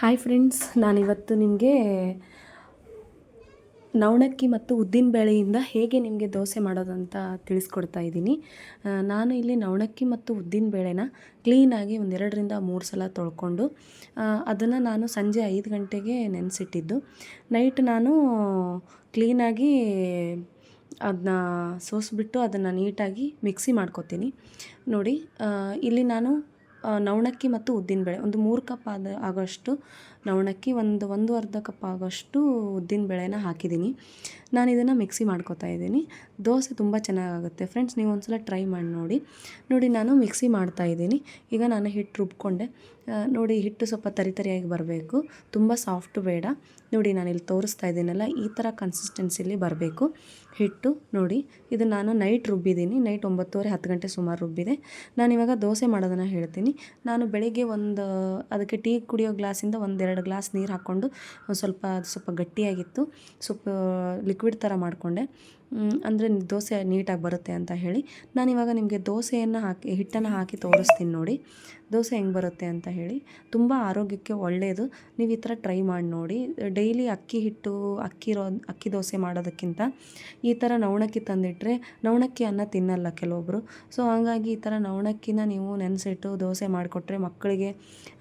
Hi friends, ನಾನಿವತ್ತು ನಿಮಗೆ ನವಣಕ್ಕಿ ಮತ್ತು ಉದ್ದಿನ ಬೇಳೆಯಿಂದ ಹೇಗೆ ನಿಮಗೆ ದೋಸೆ ಮಾಡೋದಂತ ತಿಳಿಸ್ಕೊಡ್ತಾ ಇದ್ದೀನಿ. ನಾನು ಇಲ್ಲಿ ನವಣಕ್ಕಿ ಮತ್ತು ಉದ್ದಿನ ಬೇಳೆನ ಕ್ಲೀನಾಗಿ 2-3 ಸಲ ತೊಳ್ಕೊಂಡು ಅದನ್ನು ನಾನು ಸಂಜೆ 5 ಗಂಟೆಗೆ ನೆನೆಸಿಟ್ಟಿದ್ದು. ನೈಟ್ ನಾನು ಕ್ಲೀನಾಗಿ ಅದನ್ನ ಸೋಸಿಬಿಟ್ಟು ಅದನ್ನು ನೀಟಾಗಿ ಮಿಕ್ಸಿ ಮಾಡ್ಕೊತೀನಿ. ನೋಡಿ, ಇಲ್ಲಿ ನಾನು ನವಣಕ್ಕಿ ಮತ್ತು ಉದ್ದಿನಬೇಳೆ ಒಂದು 3 ಕಪ್ ಆಗೋಷ್ಟು ನವಣಕ್ಕಿ, ಒಂದು ಅರ್ಧ ಕಪ್ ಆಗೋಷ್ಟು ಉದ್ದಿನಬೇಳೆನ ಹಾಕಿದ್ದೀನಿ. ನಾನು ಇದನ್ನು ಮಿಕ್ಸಿ ಮಾಡ್ಕೊತಾ ಇದ್ದೀನಿ. ದೋಸೆ ತುಂಬ ಚೆನ್ನಾಗಾಗುತ್ತೆ ಫ್ರೆಂಡ್ಸ್, ನೀವು ಒಂದ್ಸಲ ಟ್ರೈ ಮಾಡಿ ನೋಡಿ. ನಾನು ಮಿಕ್ಸಿ ಮಾಡ್ತಾಯಿದ್ದೀನಿ. ಈಗ ನಾನು ಹಿಟ್ಟು ರುಬ್ಕೊಂಡೆ. ನೋಡಿ, ಹಿಟ್ಟು ಸ್ವಲ್ಪ ತರಿಯಾಗಿ ಬರಬೇಕು, ತುಂಬ ಸಾಫ್ಟು ಬೇಡ. ನೋಡಿ, ನಾನಿಲ್ಲಿ ತೋರಿಸ್ತಾ ಇದ್ದೀನಲ್ಲ, ಈ ಥರ ಕನ್ಸಿಸ್ಟೆನ್ಸಿಲಿ ಬರಬೇಕು ಹಿಟ್ಟು. ನೋಡಿ, ಇದು ನಾನು ನೈಟ್ ರುಬ್ಬಿದ್ದೀನಿ. ನೈಟ್ 9:30-10 ಗಂಟೆ ಸುಮಾರು ರುಬ್ಬಿದೆ. ನಾನಿವಾಗ ದೋಸೆ ಮಾಡೋದನ್ನು ಹೇಳ್ತೀನಿ. ನಾನು ಬೆಳಿಗ್ಗೆ ಅದಕ್ಕೆ ಟೀ ಕುಡಿಯೋ ಗ್ಲಾಸಿಂದ 1-2 ಗ್ಲಾಸ್ ನೀರು ಹಾಕ್ಕೊಂಡು ಸ್ವಲ್ಪ ಗಟ್ಟಿಯಾಗಿತ್ತು, ಸ್ವಲ್ಪ ಲಿಕ್ವಿಡ್ ಥರ ಮಾಡಿಕೊಂಡೆ. ಅಂದರೆ ದೋಸೆ ನೀಟಾಗಿ ಬರುತ್ತೆ ಅಂತ ಹೇಳಿ ನಾನಿವಾಗ ನಿಮಗೆ ಹಿಟ್ಟನ್ನು ಹಾಕಿ ತೋರಿಸ್ತೀನಿ. ನೋಡಿ ದೋಸೆ ಹೆಂಗೆ ಬರುತ್ತೆ ಅಂತ ಹೇಳಿ. ತುಂಬ ಆರೋಗ್ಯಕ್ಕೆ ಒಳ್ಳೆಯದು. ನೀವು ಈ ಥರ ಟ್ರೈ ಮಾಡಿ ನೋಡಿ. ಡೈಲಿ ಅಕ್ಕಿ ದೋಸೆ ಮಾಡೋದಕ್ಕಿಂತ ಈ ಥರ ನವಣಕ್ಕಿ ತಂದಿಟ್ಟರೆ, ನವಣಕ್ಕಿ ಅನ್ನ ತಿನ್ನಲ್ಲ ಕೆಲವೊಬ್ಬರು. ಸೊ ಹಾಗಾಗಿ ಈ ಥರ ನವಣಕ್ಕಿನ ನೀವು ನೆನೆಸಿಟ್ಟು ದೋಸೆ ಮಾಡಿಕೊಟ್ರೆ ಮಕ್ಕಳಿಗೆ,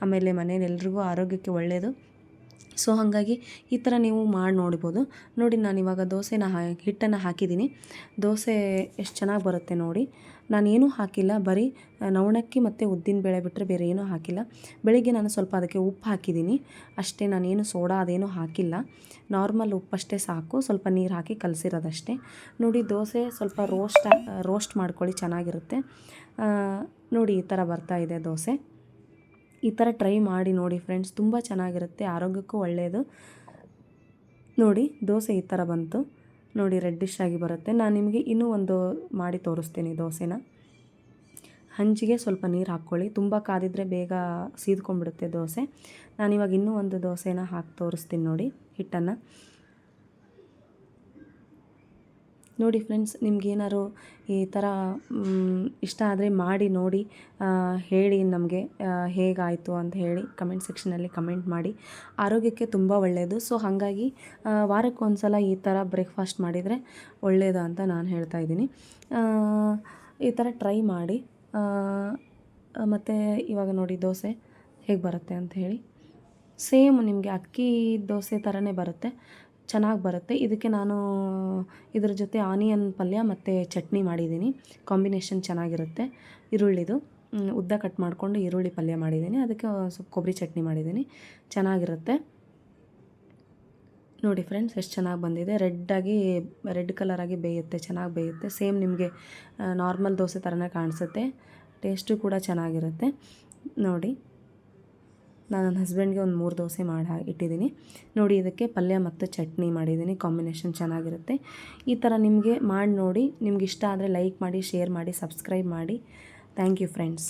ಆಮೇಲೆ ಮನೇಲಿ ಎಲ್ರಿಗೂ ಆರೋಗ್ಯಕ್ಕೆ ಒಳ್ಳೆಯದು. ಸೊ ಹಾಗಾಗಿ ಈ ಥರ ನೀವು ಮಾಡಿ ನೋಡ್ಬೋದು. ನೋಡಿ, ನಾನಿವಾಗ ಹಿಟ್ಟನ್ನು ಹಾಕಿದ್ದೀನಿ. ದೋಸೆ ಎಷ್ಟು ಚೆನ್ನಾಗಿ ಬರುತ್ತೆ ನೋಡಿ. ನಾನೇನೂ ಹಾಕಿಲ್ಲ, ಬರೀ ನವಣಕ್ಕಿ ಮತ್ತು ಉದ್ದಿನಬೇಳೆ ಬಿಟ್ಟರೆ ಬೇರೆ ಏನೂ ಹಾಕಿಲ್ಲ. ಬೆಳಿಗ್ಗೆ ನಾನು ಸ್ವಲ್ಪ ಅದಕ್ಕೆ ಉಪ್ಪು ಹಾಕಿದ್ದೀನಿ ಅಷ್ಟೇ. ನಾನೇನು ಸೋಡಾ ಅದೇನೂ ಹಾಕಿಲ್ಲ, ನಾರ್ಮಲ್ ಉಪ್ಪಷ್ಟೇ ಸಾಕು. ಸ್ವಲ್ಪ ನೀರು ಹಾಕಿ ಕಲಸಿರೋದಷ್ಟೇ. ನೋಡಿ, ದೋಸೆ ಸ್ವಲ್ಪ ರೋಸ್ಟ್ ಮಾಡ್ಕೊಳ್ಳಿ, ಚೆನ್ನಾಗಿರುತ್ತೆ. ನೋಡಿ, ಈ ಥರ ಬರ್ತಾಯಿದೆ ದೋಸೆ. ಈ ಥರ ಟ್ರೈ ಮಾಡಿ ನೋಡಿ ಫ್ರೆಂಡ್ಸ್, ತುಂಬ ಚೆನ್ನಾಗಿರುತ್ತೆ, ಆರೋಗ್ಯಕ್ಕೂ ಒಳ್ಳೆಯದು. ನೋಡಿ, ದೋಸೆ ಈ ಥರ ಬಂತು. ನೋಡಿ, ರೆಡ್ಡಿಶ್ ಆಗಿ ಬರುತ್ತೆ. ನಾನು ನಿಮಗೆ ಇನ್ನೂ ಒಂದು ಮಾಡಿ ತೋರಿಸ್ತೀನಿ ದೋಸೆನ. ಹಂಚಿಗೆ ಸ್ವಲ್ಪ ನೀರು ಹಾಕ್ಕೊಳ್ಳಿ, ತುಂಬ ಕಾದಿದ್ರೆ ಬೇಗ ಸೀದ್ಕೊಂಡ್ಬಿಡುತ್ತೆ ದೋಸೆ. ನಾನಿವಾಗ ಇನ್ನೂ ಒಂದು ದೋಸೆನ ಹಾಕಿ ತೋರಿಸ್ತೀನಿ. ನೋಡಿ, ಹಿಟ್ಟನ್ನು ನೋಡಿ ಫ್ರೆಂಡ್ಸ್, ನಿಮಗೇನಾದ್ರು ಈ ಥರ ಇಷ್ಟ ಆದರೆ ಮಾಡಿ ನೋಡಿ, ಹೇಳಿ ನಮಗೆ ಹೇಗಾಯಿತು ಅಂತ ಹೇಳಿ ಕಮೆಂಟ್ ಸೆಕ್ಷನಲ್ಲಿ ಕಮೆಂಟ್ ಮಾಡಿ. ಆರೋಗ್ಯಕ್ಕೆ ತುಂಬ ಒಳ್ಳೆಯದು. ಸೊ ಹಾಗಾಗಿ ವಾರಕ್ಕೊಂದ್ಸಲ ಈ ಥರ ಬ್ರೇಕ್ಫಾಸ್ಟ್ ಮಾಡಿದರೆ ಒಳ್ಳೆಯದು ಅಂತ ನಾನು ಹೇಳ್ತಾ ಇದ್ದೀನಿ. ಈ ಥರ ಟ್ರೈ ಮಾಡಿ. ಮತ್ತು ಇವಾಗ ನೋಡಿ ದೋಸೆ ಹೇಗೆ ಬರುತ್ತೆ ಅಂತ ಹೇಳಿ. ಸೇಮ್ ನಿಮಗೆ ಅಕ್ಕಿ ದೋಸೆ ಥರನೇ ಬರುತ್ತೆ, ಚೆನ್ನಾಗಿ ಬರುತ್ತೆ. ಇದಕ್ಕೆ ನಾನು ಇದ್ರ ಜೊತೆ ಆನಿಯನ್ ಪಲ್ಯ ಮತ್ತು ಚಟ್ನಿ ಮಾಡಿದ್ದೀನಿ. ಕಾಂಬಿನೇಷನ್ ಚೆನ್ನಾಗಿರುತ್ತೆ. ಈರುಳ್ಳಿದು ಉದ್ದ ಕಟ್ ಮಾಡಿಕೊಂಡು ಈರುಳ್ಳಿ ಪಲ್ಯ ಮಾಡಿದ್ದೀನಿ, ಅದಕ್ಕೆ ಸ್ವಲ್ಪ ಕೊಬ್ಬರಿ ಚಟ್ನಿ ಮಾಡಿದ್ದೀನಿ, ಚೆನ್ನಾಗಿರುತ್ತೆ. ನೋಡಿ ಫ್ರೆಂಡ್ಸ್, ಎಷ್ಟು ಚೆನ್ನಾಗಿ ಬಂದಿದೆ. ರೆಡ್ ಕಲರಾಗಿ ಬೇಯುತ್ತೆ, ಚೆನ್ನಾಗಿ ಬೇಯುತ್ತೆ. ಸೇಮ್ ನಿಮಗೆ ನಾರ್ಮಲ್ ದೋಸೆ ಥರನೇ ಕಾಣಿಸುತ್ತೆ. ಟೇಸ್ಟು ಕೂಡ ಚೆನ್ನಾಗಿರುತ್ತೆ. ನೋಡಿ, ನಾನು ನನ್ನ ಹಸ್ಬೆಂಡ್ಗೆ ಒಂದು 3 ದೋಸೆ ಮಾಡಿ ಇಟ್ಟಿದ್ದೀನಿ. ನೋಡಿ, ಇದಕ್ಕೆ ಪಲ್ಯ ಮತ್ತು ಚಟ್ನಿ ಮಾಡಿದ್ದೀನಿ, ಕಾಂಬಿನೇಷನ್ ಚೆನ್ನಾಗಿರುತ್ತೆ. ಈ ಥರ ನಿಮಗೆ ಮಾಡಿ ನೋಡಿ. ನಿಮ್ಗೆ ಇಷ್ಟ ಆದರೆ ಲೈಕ್ ಮಾಡಿ, ಶೇರ್ ಮಾಡಿ, ಸಬ್ಸ್ಕ್ರೈಬ್ ಮಾಡಿ. Thank you friends.